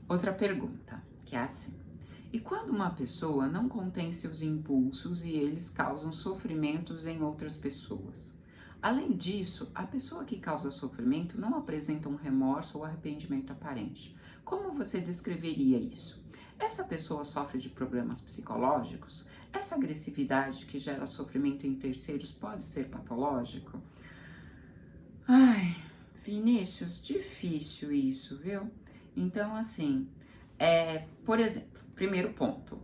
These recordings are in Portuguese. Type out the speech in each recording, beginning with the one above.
Outra pergunta, que é assim: e quando uma pessoa não contém seus impulsos e eles causam sofrimentos em outras pessoas? Além disso, a pessoa que causa sofrimento não apresenta um remorso ou arrependimento aparente. Como você descreveria isso? Essa pessoa sofre de problemas psicológicos? Essa agressividade que gera sofrimento em terceiros pode ser patológico? Ai, Vinícius, difícil isso, viu? Então, assim, por exemplo, primeiro ponto,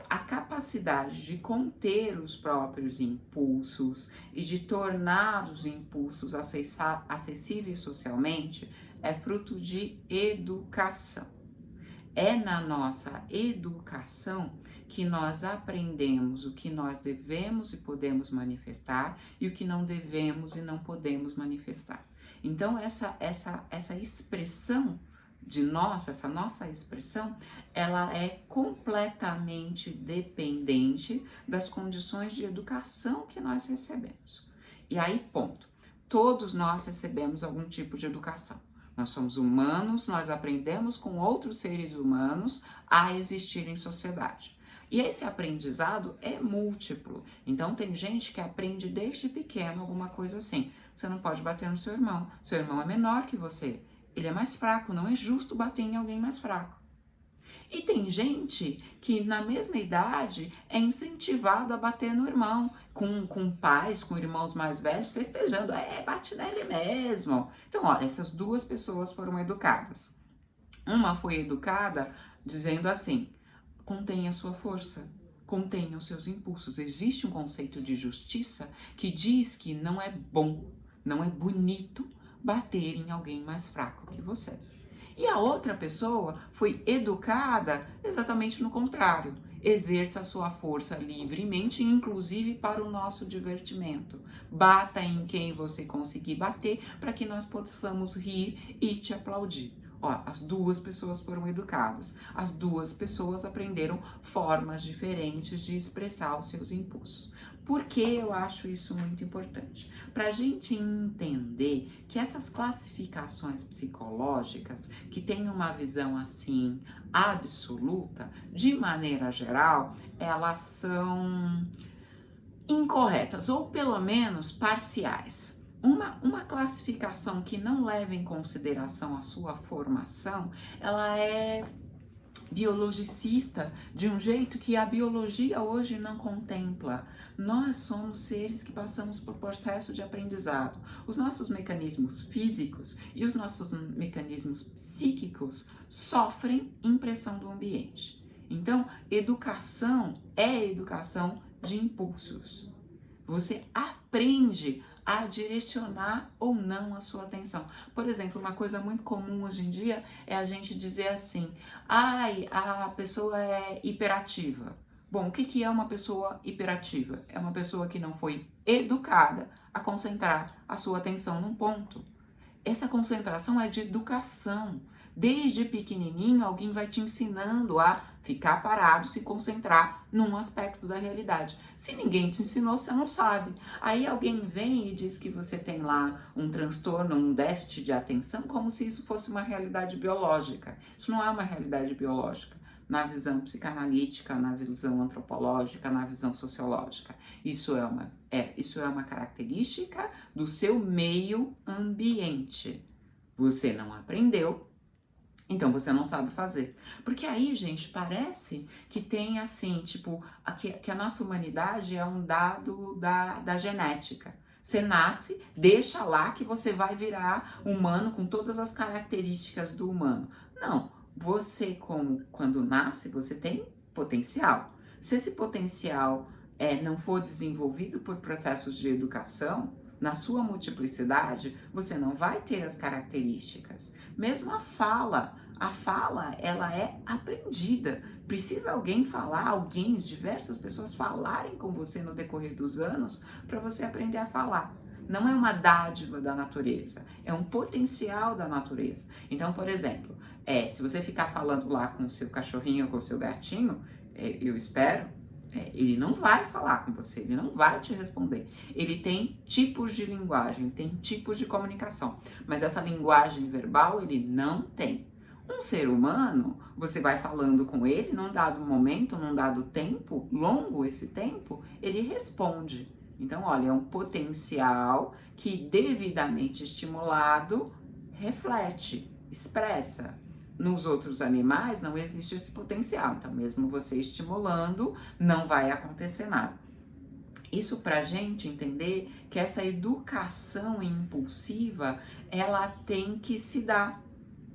a capacidade de conter os próprios impulsos e de tornar os impulsos acessíveis socialmente é fruto de educação. É na nossa educação que nós aprendemos o que nós devemos e podemos manifestar e o que não devemos e não podemos manifestar. Então, essa expressão de nós, essa nossa expressão, ela é completamente dependente das condições de educação que nós recebemos. E aí, ponto. Todos nós recebemos algum tipo de educação. Nós somos humanos, nós aprendemos com outros seres humanos a existir em sociedade. E esse aprendizado é múltiplo. Então tem gente que aprende desde pequeno alguma coisa assim. Você não pode bater no seu irmão é menor que você, ele é mais fraco, não é justo bater em alguém mais fraco. E tem gente que na mesma idade é incentivado a bater no irmão, com pais, com irmãos mais velhos, festejando, bate nele mesmo. Então, olha, essas duas pessoas foram educadas. Uma foi educada dizendo assim: contenha a sua força, contenha os seus impulsos. Existe um conceito de justiça que diz que não é bom, não é bonito bater em alguém mais fraco que você. E a outra pessoa foi educada exatamente no contrário. Exerça a sua força livremente, inclusive para o nosso divertimento. Bata em quem você conseguir bater para que nós possamos rir e te aplaudir. Ó, as duas pessoas foram educadas. As duas pessoas aprenderam formas diferentes de expressar os seus impulsos. Por que eu acho isso muito importante? Para a gente entender que essas classificações psicológicas, que têm uma visão assim absoluta, de maneira geral, elas são incorretas ou pelo menos parciais. Uma classificação que não leva em consideração a sua formação, ela é biologicista de um jeito que a biologia hoje não contempla. Nós somos seres que passamos por processo de aprendizado. Os nossos mecanismos físicos e os nossos mecanismos psíquicos sofrem impressão do ambiente. Então, educação é educação de impulsos. Você aprende a direcionar ou não a sua atenção. Por exemplo, uma coisa muito comum hoje em dia é a gente dizer assim: a pessoa é hiperativa. Bom, o que é uma pessoa hiperativa? É uma pessoa que não foi educada a concentrar a sua atenção num ponto. Essa concentração é de educação. Desde pequenininho, alguém vai te ensinando a ficar parado, se concentrar num aspecto da realidade. Se ninguém te ensinou, você não sabe. Aí alguém vem e diz que você tem lá um transtorno, um déficit de atenção, como se isso fosse uma realidade biológica. Isso não é uma realidade biológica. Na visão psicanalítica, na visão antropológica, na visão sociológica. Isso é uma característica do seu meio ambiente. Você não aprendeu, então você não sabe fazer. Porque aí, gente, parece que tem assim, tipo, que a nossa humanidade é um dado da genética. Você nasce, deixa lá que você vai virar humano com todas as características do humano. Não, você quando nasce, você tem potencial. Se esse potencial não for desenvolvido por processos de educação, na sua multiplicidade, você não vai ter as características. Mesmo a fala, ela é aprendida. Precisa alguém falar, diversas pessoas falarem com você no decorrer dos anos para você aprender a falar. Não é uma dádiva da natureza, é um potencial da natureza. Então, por exemplo, se você ficar falando lá com o seu cachorrinho ou com o seu gatinho, eu espero, ele não vai falar com você, ele não vai te responder. Ele tem tipos de linguagem, tem tipos de comunicação, mas essa linguagem verbal ele não tem. Um ser humano, você vai falando com ele num dado momento, num dado tempo, longo esse tempo, ele responde. Então, olha, é um potencial que devidamente estimulado reflete, expressa. Nos outros animais não existe esse potencial, então mesmo você estimulando, não vai acontecer nada. Isso pra gente entender que essa educação impulsiva, ela tem que se dar.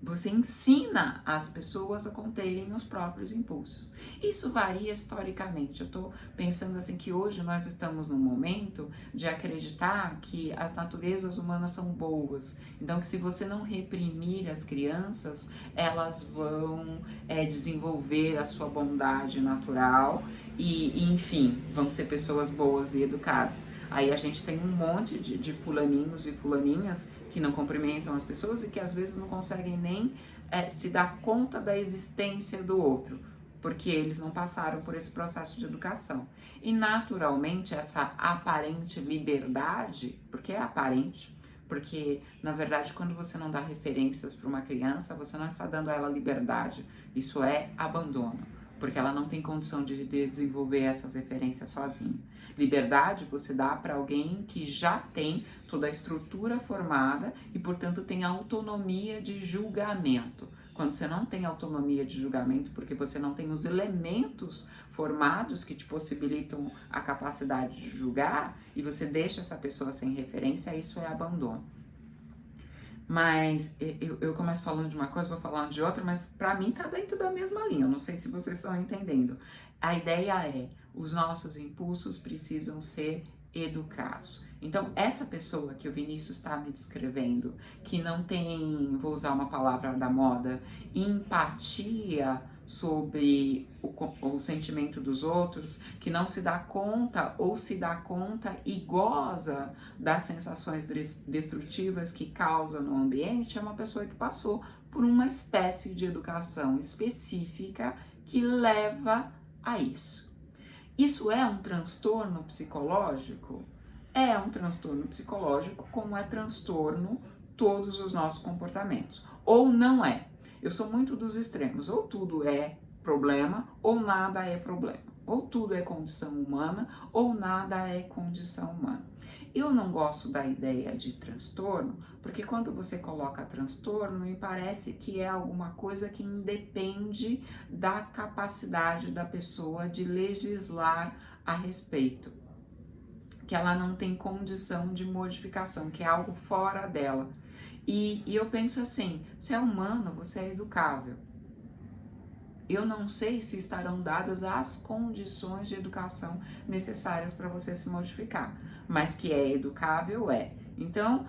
Você ensina as pessoas a conterem os próprios impulsos. Isso varia historicamente. Eu estou pensando assim que hoje nós estamos num momento de acreditar que as naturezas humanas são boas. Então, que se você não reprimir as crianças, elas vão desenvolver a sua bondade natural e, enfim, vão ser pessoas boas e educadas. Aí a gente tem um monte de fulaninhos e fulaninhas que não cumprimentam as pessoas e que às vezes não conseguem nem se dar conta da existência do outro, porque eles não passaram por esse processo de educação. E naturalmente essa aparente liberdade, porque é aparente, porque na verdade quando você não dá referências para uma criança, você não está dando a ela liberdade, isso é abandono, porque ela não tem condição de desenvolver essas referências sozinha. Liberdade você dá para alguém que já tem toda a estrutura formada e, portanto, tem autonomia de julgamento. Quando você não tem autonomia de julgamento, porque você não tem os elementos formados que te possibilitam a capacidade de julgar, e você deixa essa pessoa sem referência, isso é abandono. Mas eu começo falando de uma coisa, vou falando de outra, mas para mim tá dentro da mesma linha, eu não sei se vocês estão entendendo. A ideia é, os nossos impulsos precisam ser educados. Então, essa pessoa que o Vinícius está me descrevendo, que não tem, vou usar uma palavra da moda, empatia sobre o sentimento dos outros, que não se dá conta ou se dá conta e goza das sensações destrutivas que causa no ambiente, é uma pessoa que passou por uma espécie de educação específica que leva a isso. Isso é um transtorno psicológico? É um transtorno psicológico, como é transtorno todos os nossos comportamentos. Ou não é. Eu sou muito dos extremos. Ou tudo é problema, ou nada é problema. Ou tudo é condição humana, ou nada é condição humana. Eu não gosto da ideia de transtorno, porque quando você coloca transtorno, me parece que é alguma coisa que independe da capacidade da pessoa de legislar a respeito, que ela não tem condição de modificação, que é algo fora dela. E eu penso assim, se é humano, você é educável. Eu não sei se estarão dadas as condições de educação necessárias para você se modificar, mas que é educável, é. Então,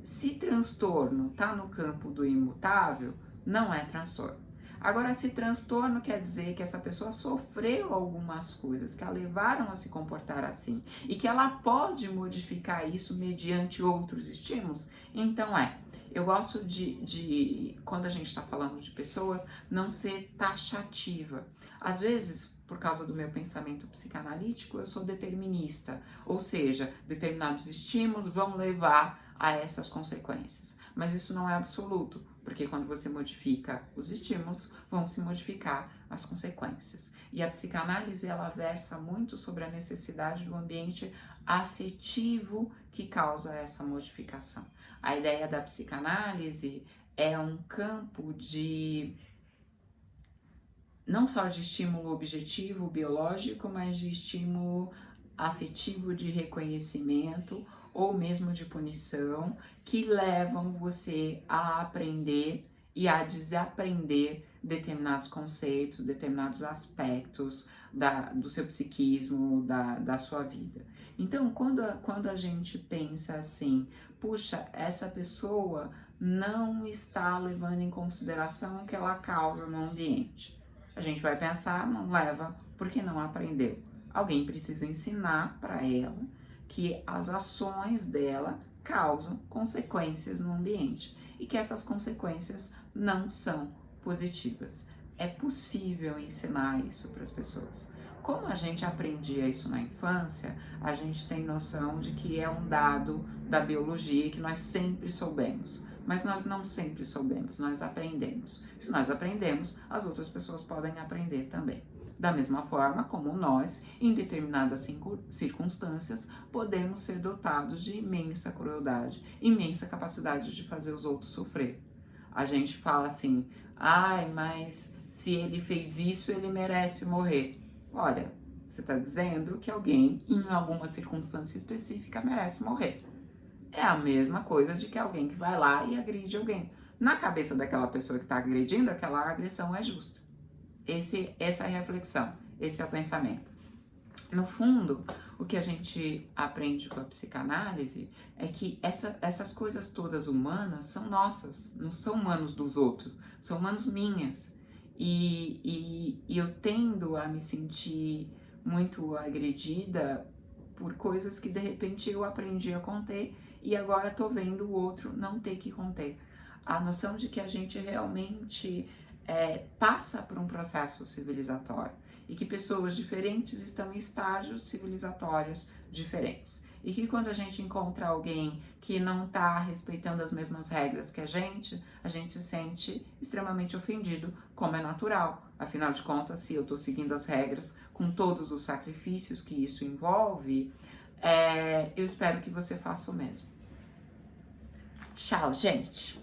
se transtorno está no campo do imutável, não é transtorno. Agora, se transtorno quer dizer que essa pessoa sofreu algumas coisas que a levaram a se comportar assim e que ela pode modificar isso mediante outros estímulos, então eu gosto de quando a gente está falando de pessoas, não ser taxativa. Às vezes, por causa do meu pensamento psicanalítico, eu sou determinista, ou seja, determinados estímulos vão levar a essas consequências. Mas isso não é absoluto, porque quando você modifica os estímulos, vão se modificar as consequências. E a psicanálise, ela versa muito sobre a necessidade do ambiente afetivo que causa essa modificação. A ideia da psicanálise é um campo de não só de estímulo objetivo, biológico, mas de estímulo afetivo, de reconhecimento ou mesmo de punição, que levam você a aprender e a desaprender determinados conceitos, determinados aspectos do seu psiquismo, da sua vida. Então, quando a gente pensa assim, puxa, essa pessoa não está levando em consideração o que ela causa no ambiente. A gente vai pensar, não leva, porque não aprendeu. Alguém precisa ensinar para ela que as ações dela causam consequências no ambiente e que essas consequências não são positivas. É possível ensinar isso para as pessoas. Como a gente aprendia isso na infância, a gente tem noção de que é um dado da biologia que nós sempre soubemos. mas nós não sempre soubemos, nós aprendemos. Se nós aprendemos, as outras pessoas podem aprender também. Da mesma forma como nós, em determinadas circunstâncias, podemos ser dotados de imensa crueldade, imensa capacidade de fazer os outros sofrer. A gente fala assim, ai, mas se ele fez isso, ele merece morrer. Olha, você está dizendo que alguém, em alguma circunstância específica, merece morrer. É a mesma coisa de que alguém que vai lá e agride alguém. Na cabeça daquela pessoa que está agredindo, aquela agressão é justa. Essa é a reflexão, esse é o pensamento. No fundo, o que a gente aprende com a psicanálise é que essas coisas todas humanas são nossas, não são humanos dos outros, são humanos minhas. E eu tendo a me sentir muito agredida por coisas que de repente eu aprendi a conter e agora tô vendo o outro não ter que conter. A noção de que a gente realmente passa por um processo civilizatório e que pessoas diferentes estão em estágios civilizatórios diferentes. E que quando a gente encontra alguém que não está respeitando as mesmas regras que a gente se sente extremamente ofendido, como é natural. Afinal de contas, se eu estou seguindo as regras com todos os sacrifícios que isso envolve, eu espero que você faça o mesmo. Tchau, gente!